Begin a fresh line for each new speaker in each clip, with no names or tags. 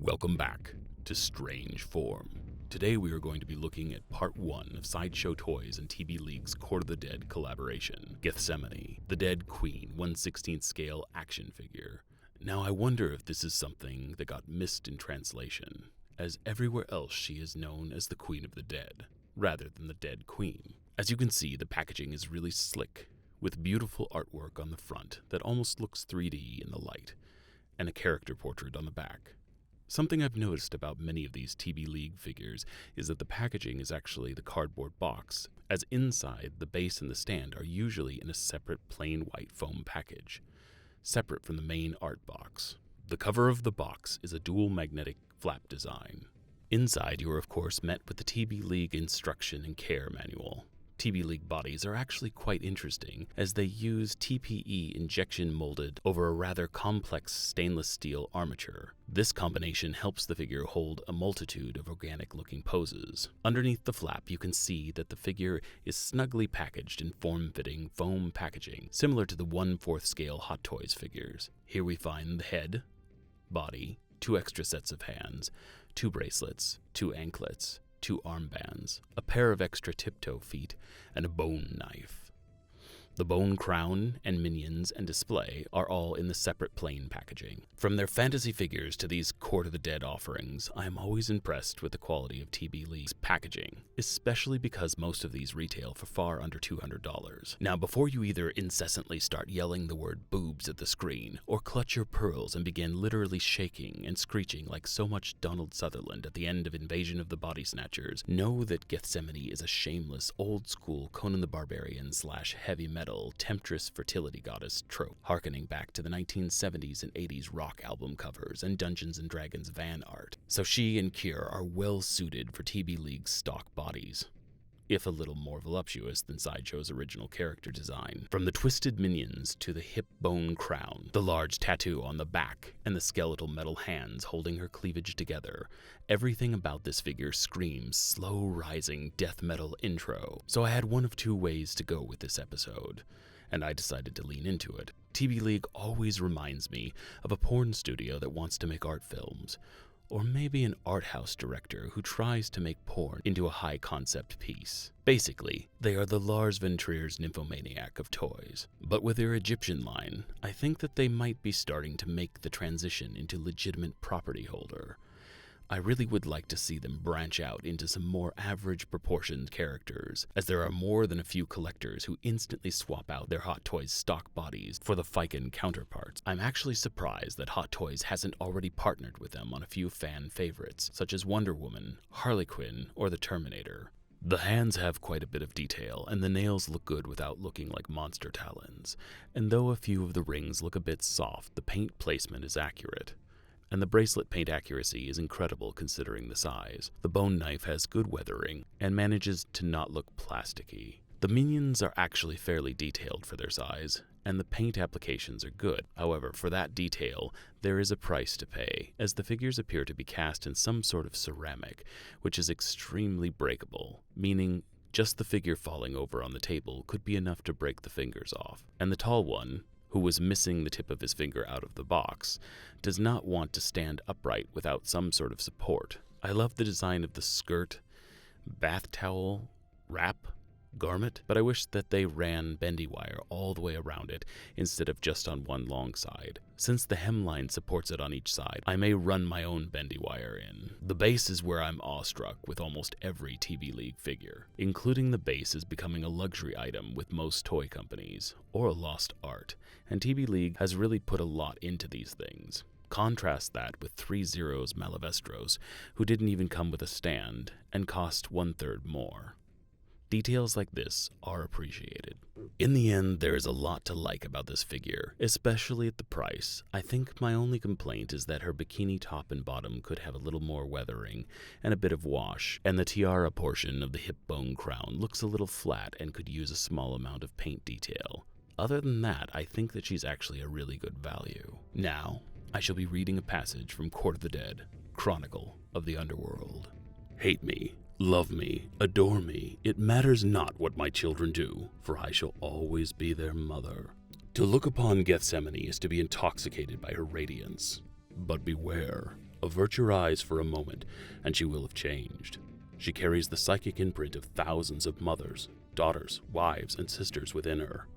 Welcome back to Strange Form. Today we are going to be looking at part 1 of Sideshow Toys and TBleague's Court of the Dead collaboration, Gethsemoni, the Dead Queen 1/16 scale action figure. Now I wonder if this is something that got missed in translation, as everywhere else she is known as the Queen of the Dead, rather than the Dead Queen. As you can see, the packaging is really slick, with beautiful artwork on the front that almost looks 3D in the light, and a character portrait on the back. Something I've noticed about many of these TBleague figures is that the packaging is actually the cardboard box, as inside the base and the stand are usually in a separate plain white foam package, separate from the main art box. The cover of the box is a dual magnetic flap design. Inside you are of course met with the TBleague instruction and care manual. TBleague bodies are actually quite interesting, as they use TPE injection molded over a rather complex stainless steel armature. This combination helps the figure hold a multitude of organic-looking poses. Underneath the flap, you can see that the figure is snugly packaged in form-fitting foam packaging, similar to the 1/4 scale Hot Toys figures. Here we find the head, body, 2 extra sets of hands, 2 bracelets, 2 anklets, 2 armbands, a pair of extra tiptoe feet, and a bone knife. The bone crown and minions and display are all in the separate plain packaging. From their fantasy figures to these Court of the Dead offerings, I am always impressed with the quality of TBleague's packaging, especially because most of these retail for far under $200. Now, before you either incessantly start yelling the word boobs at the screen, or clutch your pearls and begin literally shaking and screeching like so much Donald Sutherland at the end of Invasion of the Body Snatchers, know that Gethsemoni is a shameless, old-school Conan the Barbarian / heavy metal temptress fertility goddess trope, harkening back to the 1970s and 80s rock album covers and Dungeons & Dragons van art. So she and Kier are well suited for TBleague's stock bodies, if a little more voluptuous than Sideshow's original character design. From the twisted minions to the hip bone crown, the large tattoo on the back, and the skeletal metal hands holding her cleavage together, everything about this figure screams slow-rising death metal intro. So I had one of 2 ways to go with this episode, and I decided to lean into it. TBleague always reminds me of a porn studio that wants to make art films, or maybe an art house director who tries to make porn into a high-concept piece. Basically, they are the Lars von Trier's Nymphomaniac of toys. But with their Egyptian line, I think that they might be starting to make the transition into legitimate property holder. I really would like to see them branch out into some more average proportioned characters, as there are more than a few collectors who instantly swap out their Hot Toys stock bodies for the Fiken counterparts. I'm actually surprised that Hot Toys hasn't already partnered with them on a few fan favorites, such as Wonder Woman, Harley Quinn, or the Terminator. The hands have quite a bit of detail, and the nails look good without looking like monster talons, and though a few of the rings look a bit soft, the paint placement is accurate. And the bracelet paint accuracy is incredible considering the size. The bone knife has good weathering and manages to not look plasticky. The minions are actually fairly detailed for their size, and the paint applications are good. However, for that detail, there is a price to pay, as the figures appear to be cast in some sort of ceramic, which is extremely breakable, meaning just the figure falling over on the table could be enough to break the fingers off. And the tall one, who was missing the tip of his finger out of the box, does not want to stand upright without some sort of support. I love the design of the skirt, bath towel, wrap, garment, but I wish that they ran bendy wire all the way around it instead of just on one long side. Since the hemline supports it on each side, I may run my own bendy wire in. The base is where I'm awestruck with almost every TBleague figure. Including the base is becoming a luxury item with most toy companies, or a lost art, and TBleague has really put a lot into these things. Contrast that with 3Zero's Malavestros, who didn't even come with a stand and cost 1/3 more. Details like this are appreciated. In the end, there is a lot to like about this figure, especially at the price. I think my only complaint is that her bikini top and bottom could have a little more weathering and a bit of wash, and the tiara portion of the hip bone crown looks a little flat and could use a small amount of paint detail. Other than that, I think that she's actually a really good value. Now, I shall be reading a passage from Court of the Dead, Chronicle of the Underworld. Hate me, love me, adore me, it matters not what my children do, for I shall always be their mother. To look upon Gethsemoni is to be intoxicated by her radiance. But beware, Avert your eyes for a moment, and she will have changed. She carries the psychic imprint of thousands of mothers, daughters, wives, and sisters within her,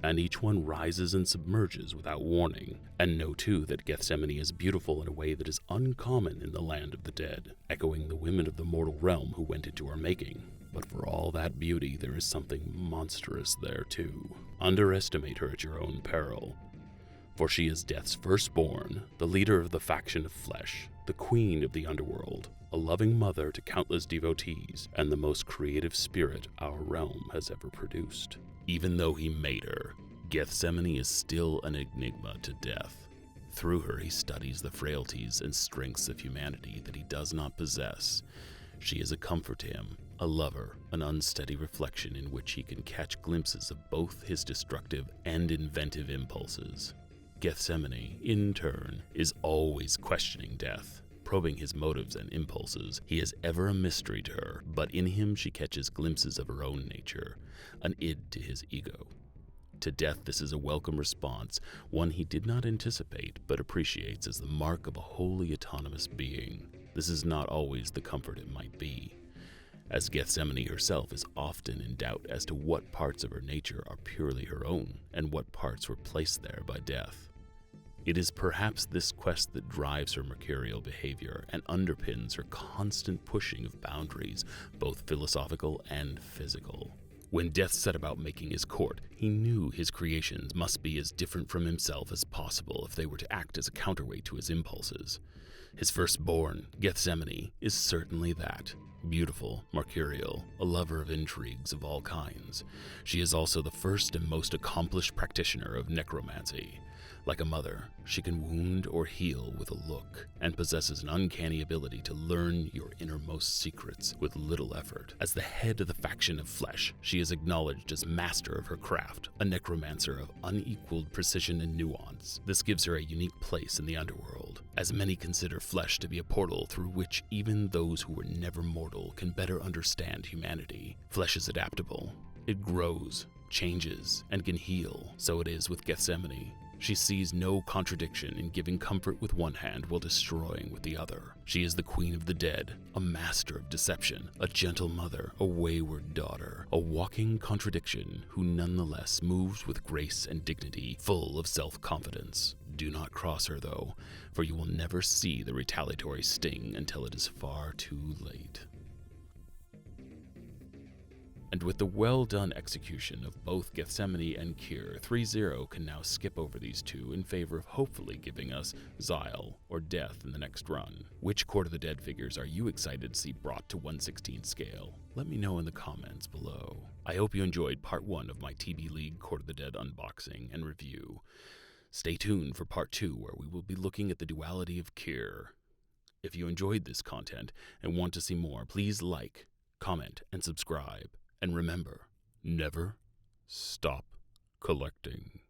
and each one rises and submerges without warning. And know too that Gethsemoni is beautiful in a way that is uncommon in the land of the dead, echoing the women of the mortal realm who went into her making. But for all that beauty, there is something monstrous there too. Underestimate her at your own peril, for she is Death's firstborn, the leader of the faction of flesh, the queen of the underworld, a loving mother to countless devotees, and the most creative spirit our realm has ever produced. Even though he made her, Gethsemoni is still an enigma to Death. Through her, he studies the frailties and strengths of humanity that he does not possess. She is a comfort to him, a lover, an unsteady reflection in which he can catch glimpses of both his destructive and inventive impulses. Gethsemoni, in turn, is always questioning Death, probing his motives and impulses. He is ever a mystery to her, but in him she catches glimpses of her own nature, an id to his ego. To Death, this is a welcome response, one he did not anticipate, but appreciates as the mark of a wholly autonomous being. This is not always the comfort it might be, as Gethsemoni herself is often in doubt as to what parts of her nature are purely her own, and what parts were placed there by Death. It is perhaps this quest that drives her mercurial behavior and underpins her constant pushing of boundaries, both philosophical and physical. When Death set about making his court, he knew his creations must be as different from himself as possible if they were to act as a counterweight to his impulses. His firstborn, Gethsemoni, is certainly that. Beautiful, mercurial, a lover of intrigues of all kinds. She is also the first and most accomplished practitioner of necromancy. Like a mother, she can wound or heal with a look, and possesses an uncanny ability to learn your innermost secrets with little effort. As the head of the faction of flesh, she is acknowledged as master of her craft, a necromancer of unequaled precision and nuance. This gives her a unique place in the underworld, as many consider flesh to be a portal through which even those who were never mortal can better understand humanity. Flesh is adaptable. It grows, changes, and can heal. So it is with Gethsemoni. She sees no contradiction in giving comfort with one hand while destroying with the other. She is the queen of the dead, a master of deception, a gentle mother, a wayward daughter, a walking contradiction who nonetheless moves with grace and dignity, full of self-confidence. Do not cross her, though, for you will never see the retaliatory sting until it is far too late. And with the well-done execution of both Gethsemoni and Kier, 3-0 can now skip over these two in favor of hopefully giving us Xyle or Death in the next run. Which Court of the Dead figures are you excited to see brought to 1/16 scale? Let me know in the comments below. I hope you enjoyed part 1 of my TBleague Court of the Dead unboxing and review. Stay tuned for part 2, where we will be looking at the duality of Kier. If you enjoyed this content and want to see more, please like, comment, and subscribe. And remember, never stop collecting.